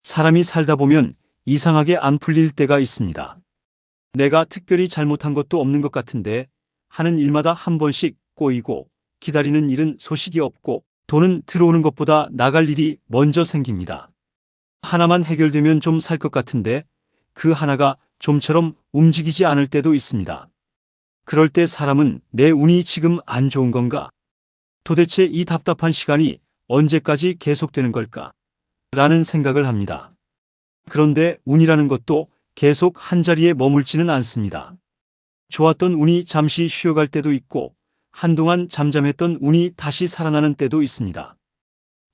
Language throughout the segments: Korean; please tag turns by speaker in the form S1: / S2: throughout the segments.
S1: 사람이 살다 보면 이상하게 안 풀릴 때가 있습니다. 내가 특별히 잘못한 것도 없는 것 같은데 하는 일마다 한 번씩 꼬이고 기다리는 일은 소식이 없고 돈은 들어오는 것보다 나갈 일이 먼저 생깁니다. 하나만 해결되면 좀 살 것 같은데 그 하나가 좀처럼 움직이지 않을 때도 있습니다. 그럴 때 사람은 내 운이 지금 안 좋은 건가? 도대체 이 답답한 시간이 언제까지 계속되는 걸까? 라는 생각을 합니다. 그런데 운이라는 것도 계속 한자리에 머물지는 않습니다. 좋았던 운이 잠시 쉬어갈 때도 있고 한동안 잠잠했던 운이 다시 살아나는 때도 있습니다.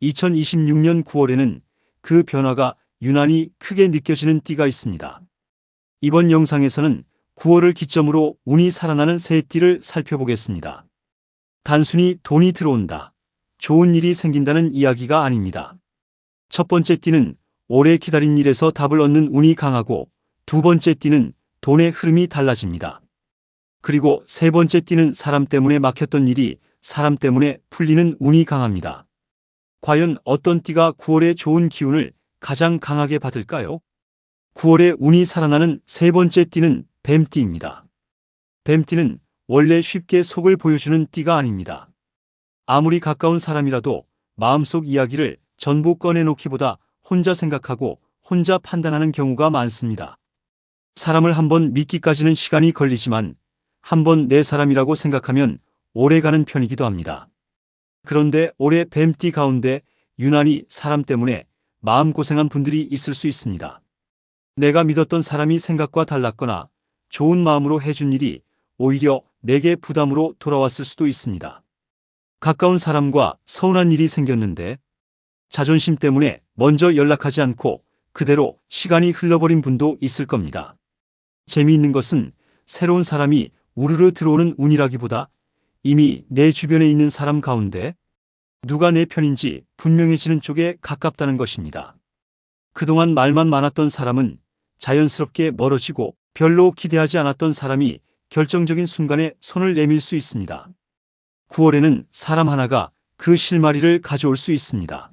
S1: 2026년 9월에는 그 변화가 유난히 크게 느껴지는 띠가 있습니다. 이번 영상에서는 9월을 기점으로 운이 살아나는 세 띠를 살펴보겠습니다. 단순히 돈이 들어온다, 좋은 일이 생긴다는 이야기가 아닙니다. 첫 번째 띠는 오래 기다린 일에서 답을 얻는 운이 강하고 두 번째 띠는 돈의 흐름이 달라집니다. 그리고 세 번째 띠는 사람 때문에 막혔던 일이 사람 때문에 풀리는 운이 강합니다. 과연 어떤 띠가 9월의 좋은 기운을 가장 강하게 받을까요? 9월에 운이 살아나는 세 번째 띠는 뱀띠입니다. 뱀띠는 원래 쉽게 속을 보여주는 띠가 아닙니다. 아무리 가까운 사람이라도 마음속 이야기를 전부 꺼내놓기보다 혼자 생각하고 혼자 판단하는 경우가 많습니다. 사람을 한번 믿기까지는 시간이 걸리지만 한번 내 사람이라고 생각하면 오래가는 편이기도 합니다. 그런데 올해 뱀띠 가운데 유난히 사람 때문에 마음고생한 분들이 있을 수 있습니다. 내가 믿었던 사람이 생각과 달랐거나 좋은 마음으로 해준 일이 오히려 내게 부담으로 돌아왔을 수도 있습니다. 가까운 사람과 서운한 일이 생겼는데 자존심 때문에 먼저 연락하지 않고 그대로 시간이 흘러버린 분도 있을 겁니다. 재미있는 것은 새로운 사람이 우르르 들어오는 운이라기보다 이미 내 주변에 있는 사람 가운데 누가 내 편인지 분명해지는 쪽에 가깝다는 것입니다. 그동안 말만 많았던 사람은 자연스럽게 멀어지고 별로 기대하지 않았던 사람이 결정적인 순간에 손을 내밀 수 있습니다. 9월에는 사람 하나가 그 실마리를 가져올 수 있습니다.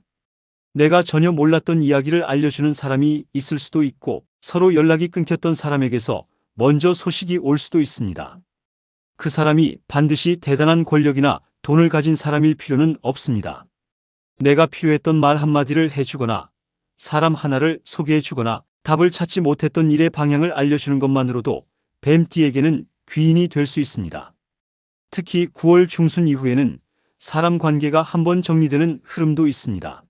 S1: 내가 전혀 몰랐던 이야기를 알려주는 사람이 있을 수도 있고 서로 연락이 끊겼던 사람에게서 먼저 소식이 올 수도 있습니다. 그 사람이 반드시 대단한 권력이나 돈을 가진 사람일 필요는 없습니다. 내가 필요했던 말 한마디를 해주거나 사람 하나를 소개해주거나 답을 찾지 못했던 일의 방향을 알려주는 것만으로도 뱀띠에게는 귀인이 될 수 있습니다. 특히 9월 중순 이후에는 사람 관계가 한번 정리되는 흐름도 있습니다.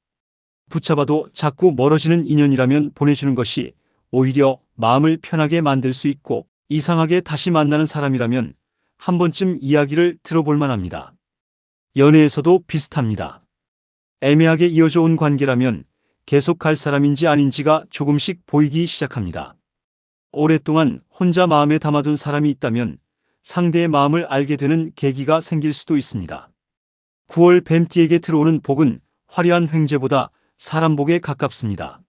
S1: 붙잡아도 자꾸 멀어지는 인연이라면 보내주는 것이 오히려 마음을 편하게 만들 수 있고 이상하게 다시 만나는 사람이라면 한 번쯤 이야기를 들어볼 만합니다. 연애에서도 비슷합니다. 애매하게 이어져 온 관계라면 계속 갈 사람인지 아닌지가 조금씩 보이기 시작합니다. 오랫동안 혼자 마음에 담아둔 사람이 있다면 상대의 마음을 알게 되는 계기가 생길 수도 있습니다. 9월 뱀띠에게 들어오는 복은 화려한 횡재보다 사람 복에 가깝습니다.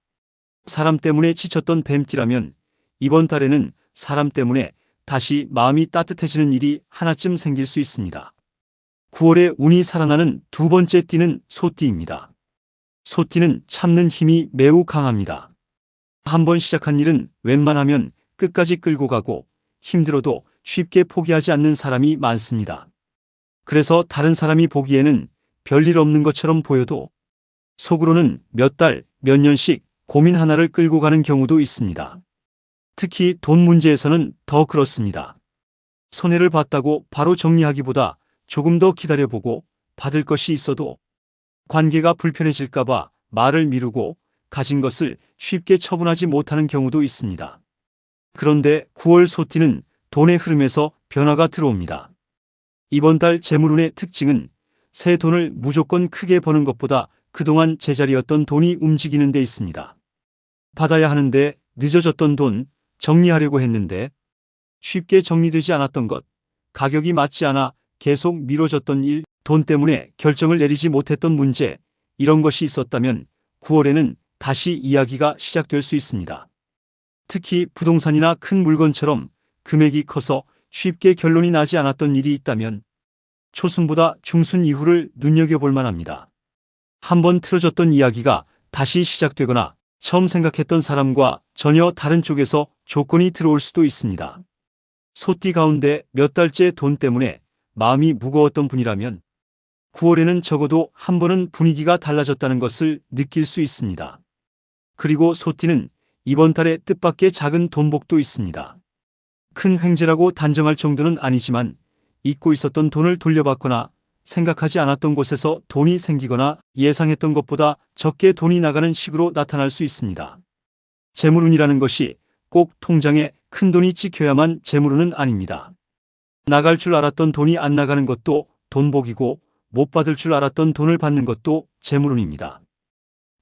S1: 사람 때문에 지쳤던 뱀띠라면 이번 달에는 사람 때문에 다시 마음이 따뜻해지는 일이 하나쯤 생길 수 있습니다. 9월에 운이 살아나는 두 번째 띠는 소띠입니다. 소띠는 참는 힘이 매우 강합니다. 한번 시작한 일은 웬만하면 끝까지 끌고 가고 힘들어도 쉽게 포기하지 않는 사람이 많습니다. 그래서 다른 사람이 보기에는 별일 없는 것처럼 보여도 속으로는 몇 달, 몇 년씩 고민 하나를 끌고 가는 경우도 있습니다. 특히 돈 문제에서는 더 그렇습니다. 손해를 봤다고 바로 정리하기보다 조금 더 기다려보고 받을 것이 있어도 관계가 불편해질까봐 말을 미루고 가진 것을 쉽게 처분하지 못하는 경우도 있습니다. 그런데 9월 소띠는 돈의 흐름에서 변화가 들어옵니다. 이번 달 재물운의 특징은 새 돈을 무조건 크게 버는 것보다 그동안 제자리였던 돈이 움직이는 데 있습니다. 받아야 하는데 늦어졌던 돈, 정리하려고 했는데 쉽게 정리되지 않았던 것, 가격이 맞지 않아 계속 미뤄졌던 일, 돈 때문에 결정을 내리지 못했던 문제, 이런 것이 있었다면 9월에는 다시 이야기가 시작될 수 있습니다. 특히 부동산이나 큰 물건처럼 금액이 커서 쉽게 결론이 나지 않았던 일이 있다면 초순보다 중순 이후를 눈여겨볼 만합니다. 한번 틀어졌던 이야기가 다시 시작되거나 처음 생각했던 사람과 전혀 다른 쪽에서 조건이 들어올 수도 있습니다. 소띠 가운데 몇 달째 돈 때문에 마음이 무거웠던 분이라면 9월에는 적어도 한 번은 분위기가 달라졌다는 것을 느낄 수 있습니다. 그리고 소띠는 이번 달에 뜻밖의 작은 돈복도 있습니다. 큰 횡재라고 단정할 정도는 아니지만 잊고 있었던 돈을 돌려받거나 생각하지 않았던 곳에서 돈이 생기거나 예상했던 것보다 적게 돈이 나가는 식으로 나타날 수 있습니다. 재물운이라는 것이 꼭 통장에 큰 돈이 찍혀야만 재물운은 아닙니다. 나갈 줄 알았던 돈이 안 나가는 것도 돈복이고 못 받을 줄 알았던 돈을 받는 것도 재물운입니다.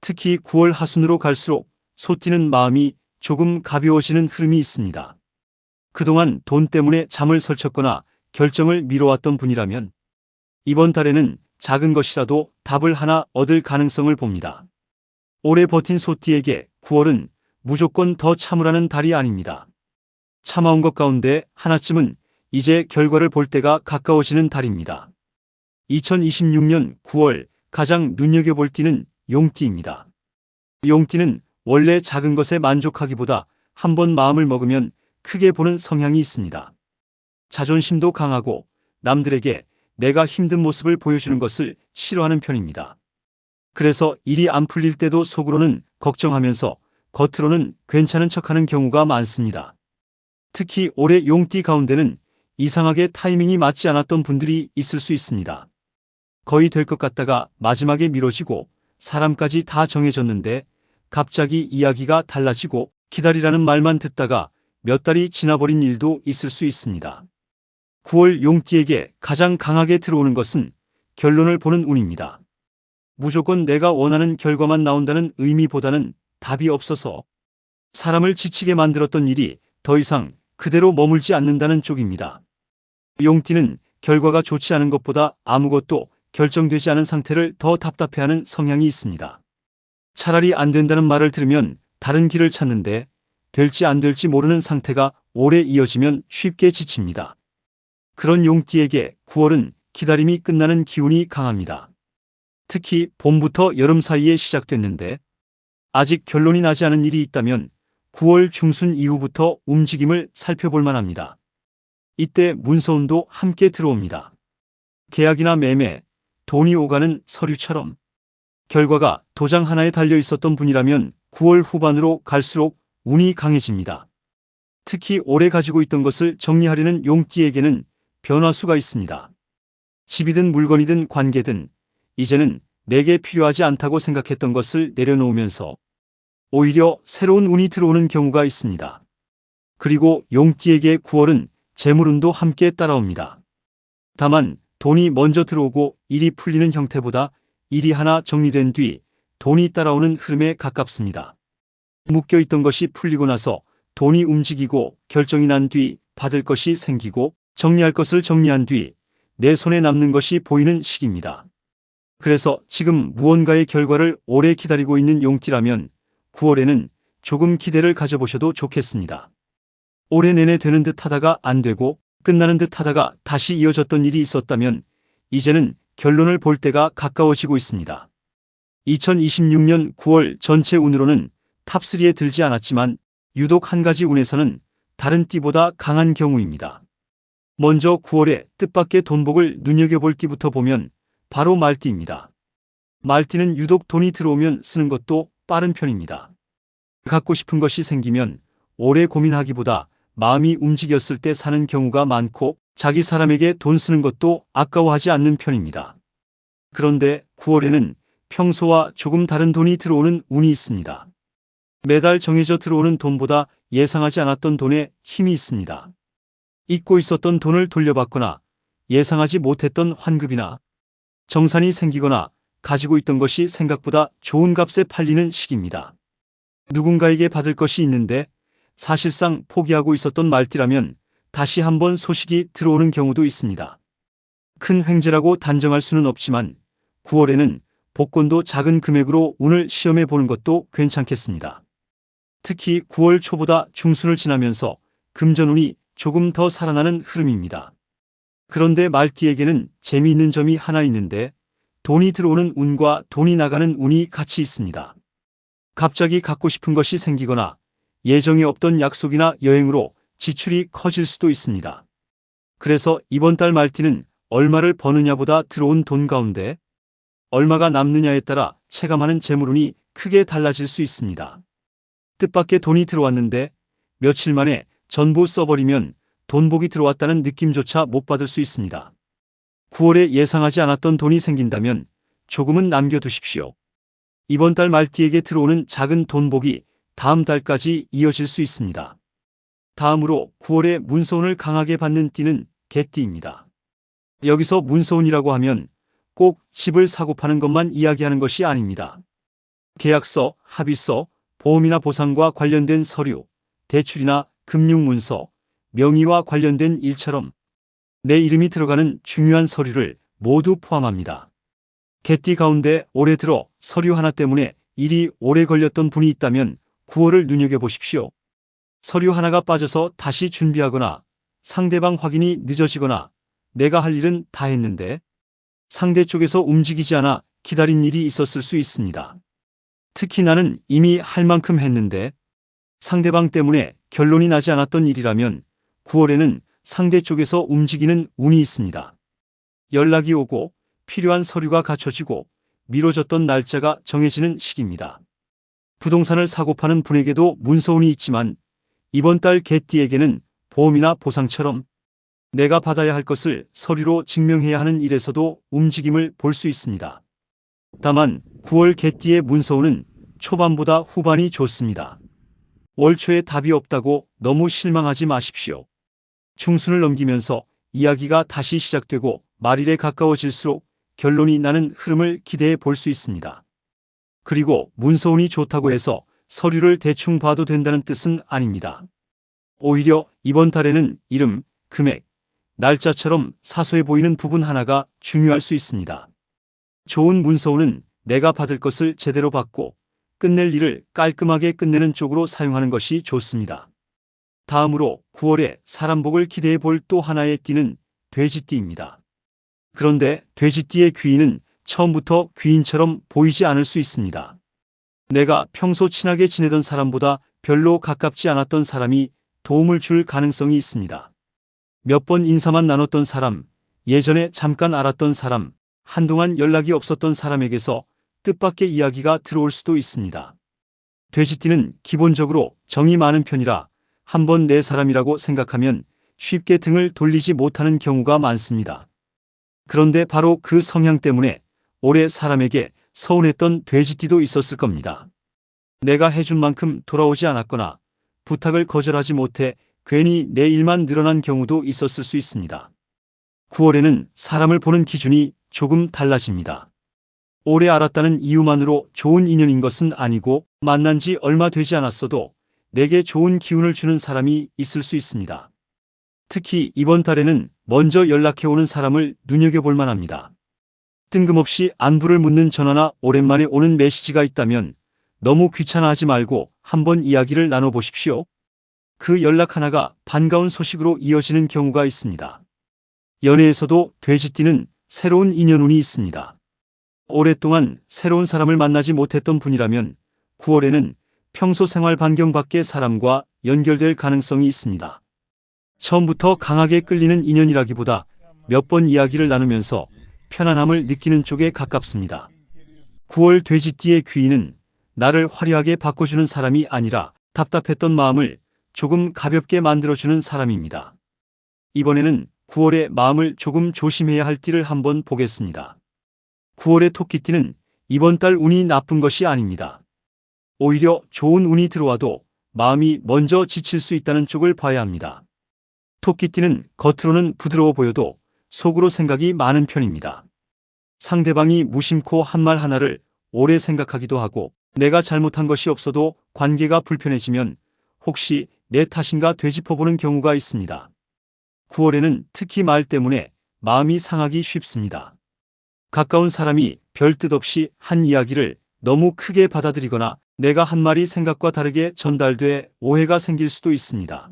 S1: 특히 9월 하순으로 갈수록 소띠는 마음이 조금 가벼워지는 흐름이 있습니다. 그동안 돈 때문에 잠을 설쳤거나 결정을 미뤄왔던 분이라면 이번 달에는 작은 것이라도 답을 하나 얻을 가능성을 봅니다. 오래 버틴 소띠에게 9월은 무조건 더 참으라는 달이 아닙니다. 참아온 것 가운데 하나쯤은 이제 결과를 볼 때가 가까워지는 달입니다. 2026년 9월 가장 눈여겨볼 띠는 용띠입니다. 용띠는 원래 작은 것에 만족하기보다 한번 마음을 먹으면 크게 보는 성향이 있습니다. 자존심도 강하고 남들에게 내가 힘든 모습을 보여주는 것을 싫어하는 편입니다. 그래서 일이 안 풀릴 때도 속으로는 걱정하면서 겉으로는 괜찮은 척하는 경우가 많습니다. 특히 올해 용띠 가운데는 이상하게 타이밍이 맞지 않았던 분들이 있을 수 있습니다. 거의 될 것 같다가 마지막에 미뤄지고 사람까지 다 정해졌는데 갑자기 이야기가 달라지고 기다리라는 말만 듣다가 몇 달이 지나버린 일도 있을 수 있습니다. 9월 용띠에게 가장 강하게 들어오는 것은 결론을 보는 운입니다. 무조건 내가 원하는 결과만 나온다는 의미보다는 답이 없어서 사람을 지치게 만들었던 일이 더 이상 그대로 머물지 않는다는 쪽입니다. 용띠는 결과가 좋지 않은 것보다 아무것도 결정되지 않은 상태를 더 답답해하는 성향이 있습니다. 차라리 안 된다는 말을 들으면 다른 길을 찾는데 될지 안 될지 모르는 상태가 오래 이어지면 쉽게 지칩니다. 그런 용띠에게 9월은 기다림이 끝나는 기운이 강합니다. 특히 봄부터 여름 사이에 시작됐는데 아직 결론이 나지 않은 일이 있다면 9월 중순 이후부터 움직임을 살펴볼 만합니다. 이때 문서운도 함께 들어옵니다. 계약이나 매매, 돈이 오가는 서류처럼 결과가 도장 하나에 달려 있었던 분이라면 9월 후반으로 갈수록 운이 강해집니다. 특히 오래 가지고 있던 것을 정리하려는 용띠에게는 변화수가 있습니다. 집이든 물건이든 관계든 이제는 내게 필요하지 않다고 생각했던 것을 내려놓으면서 오히려 새로운 운이 들어오는 경우가 있습니다. 그리고 용띠에게 9월은 재물운도 함께 따라옵니다. 다만 돈이 먼저 들어오고 일이 풀리는 형태보다 일이 하나 정리된 뒤 돈이 따라오는 흐름에 가깝습니다. 묶여있던 것이 풀리고 나서 돈이 움직이고 결정이 난 뒤 받을 것이 생기고 정리할 것을 정리한 뒤 내 손에 남는 것이 보이는 시기입니다. 그래서 지금 무언가의 결과를 오래 기다리고 있는 용띠라면 9월에는 조금 기대를 가져보셔도 좋겠습니다. 올해 내내 되는 듯 하다가 안 되고 끝나는 듯 하다가 다시 이어졌던 일이 있었다면 이제는 결론을 볼 때가 가까워지고 있습니다. 2026년 9월 전체 운으로는 탑3에 들지 않았지만 유독 한 가지 운에서는 다른 띠보다 강한 경우입니다. 먼저 9월에 뜻밖의 돈복을 눈여겨볼 띠부터 보면 바로 말띠입니다. 말띠는 유독 돈이 들어오면 쓰는 것도 빠른 편입니다. 갖고 싶은 것이 생기면 오래 고민하기보다 마음이 움직였을 때 사는 경우가 많고 자기 사람에게 돈 쓰는 것도 아까워하지 않는 편입니다. 그런데 9월에는 평소와 조금 다른 돈이 들어오는 운이 있습니다. 매달 정해져 들어오는 돈보다 예상하지 않았던 돈에 힘이 있습니다. 잊고 있었던 돈을 돌려받거나 예상하지 못했던 환급이나 정산이 생기거나 가지고 있던 것이 생각보다 좋은 값에 팔리는 시기입니다. 누군가에게 받을 것이 있는데 사실상 포기하고 있었던 말띠라면 다시 한번 소식이 들어오는 경우도 있습니다. 큰 횡재라고 단정할 수는 없지만 9월에는 복권도 작은 금액으로 운을 시험해 보는 것도 괜찮겠습니다. 특히 9월 초보다 중순을 지나면서 금전운이 조금 더 살아나는 흐름입니다. 그런데 말띠에게는 재미있는 점이 하나 있는데 돈이 들어오는 운과 돈이 나가는 운이 같이 있습니다. 갑자기 갖고 싶은 것이 생기거나 예정에 없던 약속이나 여행으로 지출이 커질 수도 있습니다. 그래서 이번 달 말띠는 얼마를 버느냐보다 들어온 돈 가운데 얼마가 남느냐에 따라 체감하는 재물운이 크게 달라질 수 있습니다. 뜻밖의 돈이 들어왔는데 며칠 만에 전부 써버리면 돈복이 들어왔다는 느낌조차 못 받을 수 있습니다. 9월에 예상하지 않았던 돈이 생긴다면 조금은 남겨두십시오. 이번 달 말띠에게 들어오는 작은 돈복이 다음 달까지 이어질 수 있습니다. 다음으로 9월에 문서운을 강하게 받는 띠는 개띠입니다. 여기서 문서운이라고 하면 꼭 집을 사고 파는 것만 이야기하는 것이 아닙니다. 계약서, 합의서, 보험이나 보상과 관련된 서류, 대출이나 금융문서, 명의와 관련된 일처럼 내 이름이 들어가는 중요한 서류를 모두 포함합니다. 개띠 가운데 올해 들어 서류 하나 때문에 일이 오래 걸렸던 분이 있다면 9월을 눈여겨보십시오. 서류 하나가 빠져서 다시 준비하거나 상대방 확인이 늦어지거나 내가 할 일은 다 했는데 상대 쪽에서 움직이지 않아 기다린 일이 있었을 수 있습니다. 특히 나는 이미 할 만큼 했는데 상대방 때문에 결론이 나지 않았던 일이라면 9월에는 상대 쪽에서 움직이는 운이 있습니다. 연락이 오고 필요한 서류가 갖춰지고 미뤄졌던 날짜가 정해지는 시기입니다. 부동산을 사고 파는 분에게도 문서운이 있지만 이번 달 개띠에게는 보험이나 보상처럼 내가 받아야 할 것을 서류로 증명해야 하는 일에서도 움직임을 볼 수 있습니다. 다만 9월 개띠의 문서운은 초반보다 후반이 좋습니다. 월 초에 답이 없다고 너무 실망하지 마십시오. 중순을 넘기면서 이야기가 다시 시작되고 말일에 가까워질수록 결론이 나는 흐름을 기대해 볼 수 있습니다. 그리고 문서운이 좋다고 해서 서류를 대충 봐도 된다는 뜻은 아닙니다. 오히려 이번 달에는 이름, 금액, 날짜처럼 사소해 보이는 부분 하나가 중요할 수 있습니다. 좋은 문서운은 내가 받을 것을 제대로 받고 끝낼 일을 깔끔하게 끝내는 쪽으로 사용하는 것이 좋습니다. 다음으로 9월에 사람복을 기대해 볼 또 하나의 띠는 돼지띠입니다. 그런데 돼지띠의 귀인은 처음부터 귀인처럼 보이지 않을 수 있습니다. 내가 평소 친하게 지내던 사람보다 별로 가깝지 않았던 사람이 도움을 줄 가능성이 있습니다. 몇 번 인사만 나눴던 사람, 예전에 잠깐 알았던 사람, 한동안 연락이 없었던 사람에게서 뜻밖의 이야기가 들어올 수도 있습니다. 돼지띠는 기본적으로 정이 많은 편이라 한번 내 사람이라고 생각하면 쉽게 등을 돌리지 못하는 경우가 많습니다. 그런데 바로 그 성향 때문에 올해 사람에게 서운했던 돼지띠도 있었을 겁니다. 내가 해준 만큼 돌아오지 않았거나 부탁을 거절하지 못해 괜히 내 일만 늘어난 경우도 있었을 수 있습니다. 9월에는 사람을 보는 기준이 조금 달라집니다. 오래 알았다는 이유만으로 좋은 인연인 것은 아니고 만난 지 얼마 되지 않았어도 내게 좋은 기운을 주는 사람이 있을 수 있습니다. 특히 이번 달에는 먼저 연락해오는 사람을 눈여겨볼 만합니다. 뜬금없이 안부를 묻는 전화나 오랜만에 오는 메시지가 있다면 너무 귀찮아하지 말고 한번 이야기를 나눠보십시오. 그 연락 하나가 반가운 소식으로 이어지는 경우가 있습니다. 연애에서도 돼지띠는 새로운 인연운이 있습니다. 오랫동안 새로운 사람을 만나지 못했던 분이라면 9월에는 평소 생활 반경 밖의 사람과 연결될 가능성이 있습니다. 처음부터 강하게 끌리는 인연이라기보다 몇 번 이야기를 나누면서 편안함을 느끼는 쪽에 가깝습니다. 9월 돼지띠의 귀인은 나를 화려하게 바꿔주는 사람이 아니라 답답했던 마음을 조금 가볍게 만들어주는 사람입니다. 이번에는 9월의 마음을 조금 조심해야 할 띠를 한번 보겠습니다. 9월의 토끼띠는 이번 달 운이 나쁜 것이 아닙니다. 오히려 좋은 운이 들어와도 마음이 먼저 지칠 수 있다는 쪽을 봐야 합니다. 토끼띠는 겉으로는 부드러워 보여도 속으로 생각이 많은 편입니다. 상대방이 무심코 한 말 하나를 오래 생각하기도 하고 내가 잘못한 것이 없어도 관계가 불편해지면 혹시 내 탓인가 되짚어보는 경우가 있습니다. 9월에는 특히 말 때문에 마음이 상하기 쉽습니다. 가까운 사람이 별 뜻 없이 한 이야기를 너무 크게 받아들이거나 내가 한 말이 생각과 다르게 전달돼 오해가 생길 수도 있습니다.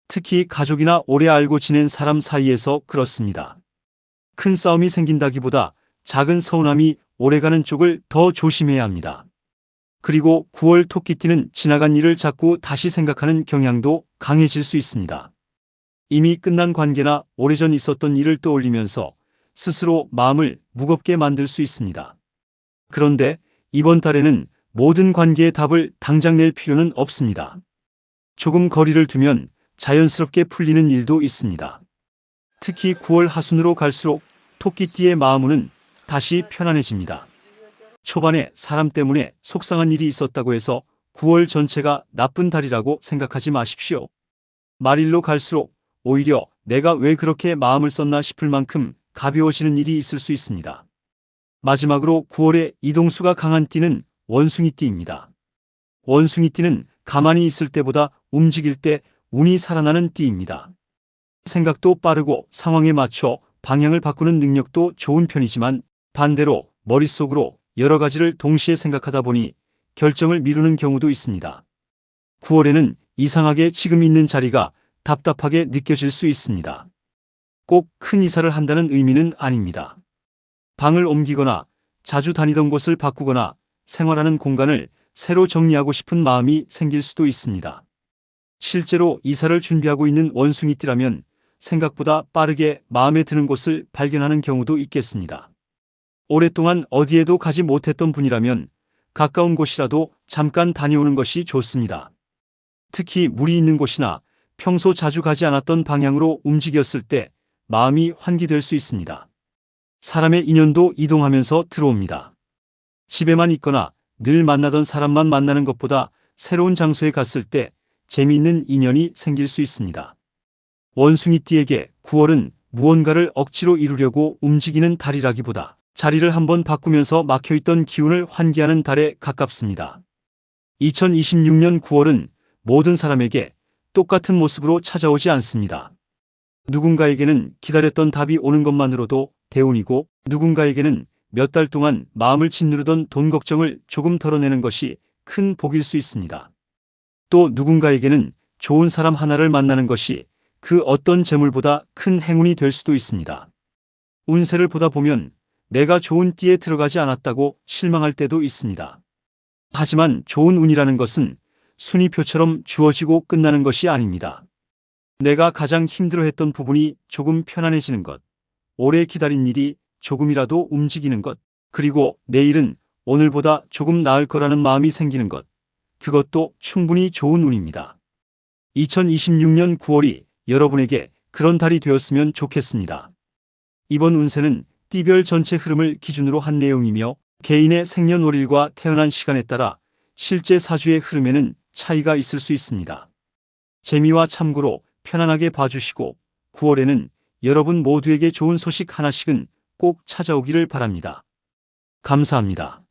S1: 특히 가족이나 오래 알고 지낸 사람 사이에서 그렇습니다. 큰 싸움이 생긴다기보다 작은 서운함이 오래가는 쪽을 더 조심해야 합니다. 그리고 9월 토끼띠는 지나간 일을 자꾸 다시 생각하는 경향도 강해질 수 있습니다. 이미 끝난 관계나 오래전 있었던 일을 떠올리면서 스스로 마음을 무겁게 만들 수 있습니다. 그런데 이번 달에는 모든 관계의 답을 당장 낼 필요는 없습니다. 조금 거리를 두면 자연스럽게 풀리는 일도 있습니다. 특히 9월 하순으로 갈수록 토끼띠의 마음은 다시 편안해집니다. 초반에 사람 때문에 속상한 일이 있었다고 해서 9월 전체가 나쁜 달이라고 생각하지 마십시오. 말일로 갈수록 오히려 내가 왜 그렇게 마음을 썼나 싶을 만큼 가벼워지는 일이 있을 수 있습니다. 마지막으로 9월에 이동수가 강한 띠는 원숭이띠입니다. 원숭이띠는 가만히 있을 때보다 움직일 때 운이 살아나는 띠입니다. 생각도 빠르고 상황에 맞춰 방향을 바꾸는 능력도 좋은 편이지만 반대로 머릿속으로 여러 가지를 동시에 생각하다 보니 결정을 미루는 경우도 있습니다. 9월에는 이상하게 지금 있는 자리가 답답하게 느껴질 수 있습니다. 꼭 큰 이사를 한다는 의미는 아닙니다. 방을 옮기거나 자주 다니던 곳을 바꾸거나 생활하는 공간을 새로 정리하고 싶은 마음이 생길 수도 있습니다. 실제로 이사를 준비하고 있는 원숭이띠라면 생각보다 빠르게 마음에 드는 곳을 발견하는 경우도 있겠습니다. 오랫동안 어디에도 가지 못했던 분이라면 가까운 곳이라도 잠깐 다녀오는 것이 좋습니다. 특히 물이 있는 곳이나 평소 자주 가지 않았던 방향으로 움직였을 때 마음이 환기될 수 있습니다. 사람의 인연도 이동하면서 들어옵니다. 집에만 있거나 늘 만나던 사람만 만나는 것보다 새로운 장소에 갔을 때 재미있는 인연이 생길 수 있습니다. 원숭이띠에게 9월은 무언가를 억지로 이루려고 움직이는 달이라기보다 자리를 한번 바꾸면서 막혀있던 기운을 환기하는 달에 가깝습니다. 2026년 9월은 모든 사람에게 똑같은 모습으로 찾아오지 않습니다. 누군가에게는 기다렸던 답이 오는 것만으로도 대운이고 누군가에게는 몇 달 동안 마음을 짓누르던 돈 걱정을 조금 덜어내는 것이 큰 복일 수 있습니다. 또 누군가에게는 좋은 사람 하나를 만나는 것이 그 어떤 재물보다 큰 행운이 될 수도 있습니다. 운세를 보다 보면 내가 좋은 띠에 들어가지 않았다고 실망할 때도 있습니다. 하지만 좋은 운이라는 것은 순위표처럼 주어지고 끝나는 것이 아닙니다. 내가 가장 힘들어했던 부분이 조금 편안해지는 것, 오래 기다린 일이 조금이라도 움직이는 것, 그리고 내일은 오늘보다 조금 나을 거라는 마음이 생기는 것, 그것도 충분히 좋은 운입니다. 2026년 9월이 여러분에게 그런 달이 되었으면 좋겠습니다. 이번 운세는 띠별 전체 흐름을 기준으로 한 내용이며 개인의 생년월일과 태어난 시간에 따라 실제 사주의 흐름에는 차이가 있을 수 있습니다. 재미와 참고로 편안하게 봐주시고 9월에는 여러분 모두에게 좋은 소식 하나씩은 꼭 찾아오기를 바랍니다. 감사합니다.